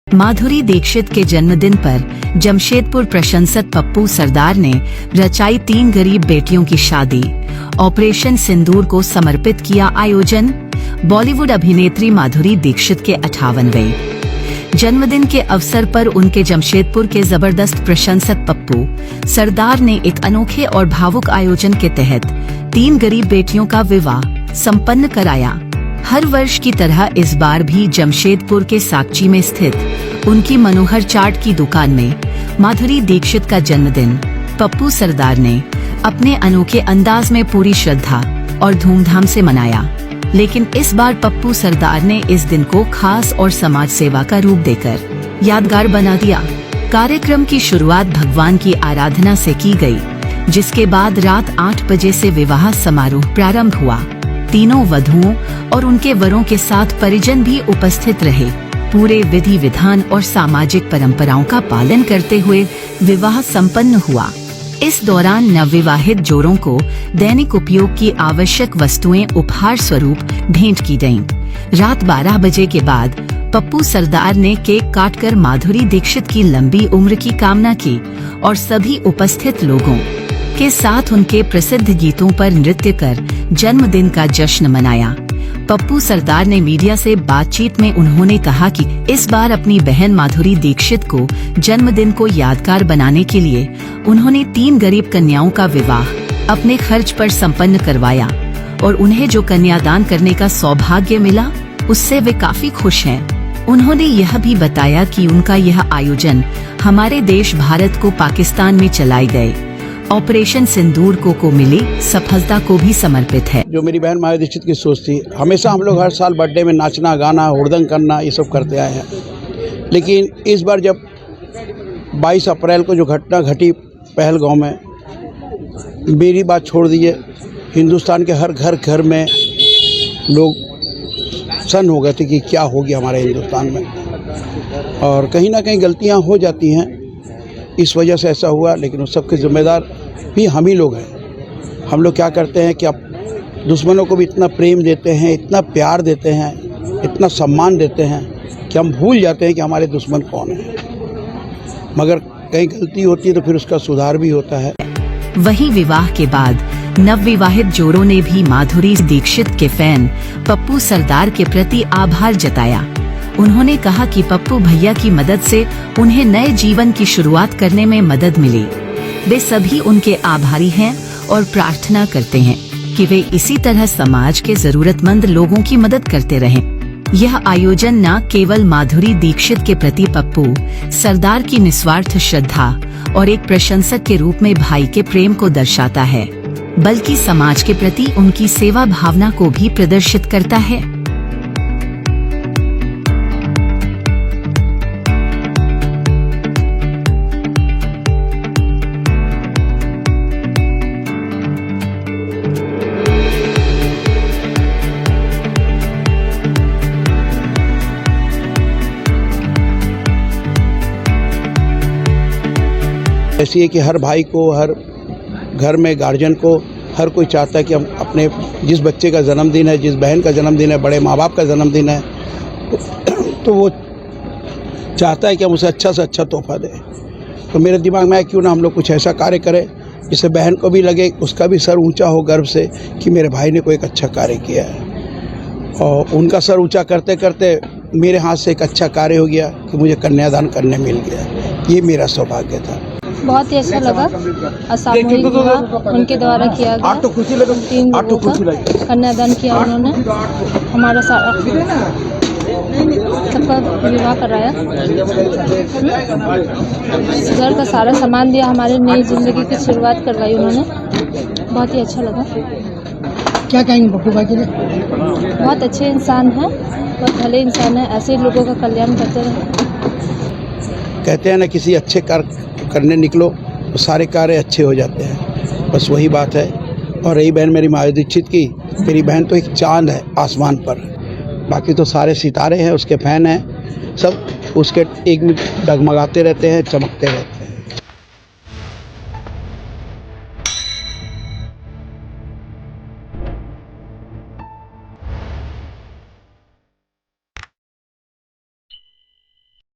माधुरी दीक्षित के जन्मदिन पर जमशेदपुर प्रशंसक पप्पू सरदार ने रचाई 3 गरीब बेटियों की शादी। ऑपरेशन सिंदूर को समर्पित किया आयोजन। बॉलीवुड अभिनेत्री माधुरी दीक्षित के 58वें जन्मदिन के अवसर पर उनके जमशेदपुर के जबरदस्त प्रशंसक पप्पू सरदार ने एक अनोखे और भावुक आयोजन के तहत 3 गरीब बेटियों का विवाह संपन्न कराया। हर वर्ष की तरह इस बार भी जमशेदपुर के साकची में स्थित उनकी मनोहर चाट की दुकान में माधुरी दीक्षित का जन्मदिन पप्पू सरदार ने अपने अनोखे अंदाज में पूरी श्रद्धा और धूमधाम से मनाया। लेकिन इस बार पप्पू सरदार ने इस दिन को खास और समाज सेवा का रूप देकर यादगार बना दिया। कार्यक्रम की शुरुआत भगवान की आराधना से की गई, जिसके बाद रात 8 बजे से विवाह समारोह प्रारंभ हुआ। तीनों वधुओं और उनके वरों के साथ परिजन भी उपस्थित रहे। पूरे विधि विधान और सामाजिक परंपराओं का पालन करते हुए विवाह संपन्न हुआ। इस दौरान नवविवाहित जोड़ों को दैनिक उपयोग की आवश्यक वस्तुएं उपहार स्वरूप भेंट की गयीं। रात 12 बजे के बाद पप्पू सरदार ने केक काटकर माधुरी दीक्षित की लंबी उम्र की कामना की और सभी उपस्थित लोगों के साथ उनके प्रसिद्ध गीतों पर नृत्य कर जन्मदिन का जश्न मनाया। पप्पू सरदार ने मीडिया से बातचीत में उन्होंने कहा कि इस बार अपनी बहन माधुरी दीक्षित को जन्मदिन को यादगार बनाने के लिए उन्होंने 3 गरीब कन्याओं का विवाह अपने खर्च पर संपन्न करवाया और उन्हें जो कन्यादान करने का सौभाग्य मिला उससे वे काफी खुश हैं। उन्होंने यह भी बताया कि उनका यह आयोजन हमारे देश भारत को पाकिस्तान में चलाए गए ऑपरेशन सिंदूर को मिली सफलता को भी समर्पित है। जो मेरी बहन माधुरी दीक्षित की सोच थी, हमेशा हम लोग हर साल बर्थडे में नाचना, गाना, हुड़दंग करना ये सब करते आए हैं। लेकिन इस बार जब 22 अप्रैल को जो घटना घटी पहलगांव में, मेरी बात छोड़ दीजिए, हिंदुस्तान के हर घर में लोग सन्न हो गए थे कि क्या हो गया हमारे हिंदुस्तान में। और कहीं ना कहीं गलतियां हो जाती हैं, इस वजह से ऐसा हुआ। लेकिन उस सब के जिम्मेदार भी हम ही लोग हैं। हम लोग क्या करते हैं कि अब दुश्मनों को भी इतना प्रेम देते हैं, इतना प्यार देते हैं, इतना सम्मान देते हैं कि हम भूल जाते हैं कि हमारे दुश्मन कौन है। मगर कहीं गलती होती है तो फिर उसका सुधार भी होता है। वहीं विवाह के बाद नवविवाहित जोड़ों ने भी माधुरी दीक्षित के फैन पप्पू सरदार के प्रति आभार जताया। उन्होंने कहा कि पप्पू भैया की मदद से उन्हें नए जीवन की शुरुआत करने में मदद मिली। वे सभी उनके आभारी हैं और प्रार्थना करते हैं कि वे इसी तरह समाज के जरूरतमंद लोगों की मदद करते रहें। यह आयोजन न केवल माधुरी दीक्षित के प्रति पप्पू सरदार की निस्वार्थ श्रद्धा और एक प्रशंसक के रूप में भाई के प्रेम को दर्शाता है, बल्कि समाज के प्रति उनकी सेवा भावना को भी प्रदर्शित करता है। ऐसी है कि हर भाई को, हर घर में गार्जियन को, हर कोई चाहता है कि हम अपने जिस बच्चे का जन्मदिन है, जिस बहन का जन्मदिन है, बड़े माँ बाप का जन्मदिन है, तो वो चाहता है कि हम उसे अच्छा से अच्छा तोहफा दें। तो मेरे दिमाग में आया क्यों ना हम लोग कुछ ऐसा कार्य करें जिससे बहन को भी लगे, उसका भी सर ऊंचा हो गर्व से कि मेरे भाई ने कोई एक अच्छा कार्य किया है। और उनका सर ऊँचा करते करते मेरे हाथ से एक अच्छा कार्य हो गया कि मुझे कन्यादान करने मिल गया। ये मेरा सौभाग्य था। बहुत ही अच्छा लगा। सामूहिक विवाह उनके द्वारा किया गया। 3 लोगों का कन्यादान किया उन्होंने, हमारा सारा सबका विवाह कराया, घर का सारा सामान दिया, हमारे नई जिंदगी की शुरुआत करवाई उन्होंने। बहुत ही अच्छा लगा। क्या कहेंगे पप्पू भाई के लिए? बहुत अच्छे इंसान हैं, बहुत भले इंसान हैं, ऐसे लोगों का कल्याण करते रहे। कहते हैं ना, किसी अच्छे कार्य करने निकलो तो सारे कार्य अच्छे हो जाते हैं, बस वही बात है। और रही बहन मेरी माधुरी दीक्षित की, मेरी बहन तो एक चांद है आसमान पर, बाकी तो सारे सितारे हैं, उसके फैन हैं, सब उसके एक में डगमगाते रहते हैं, चमकते रहते हैं।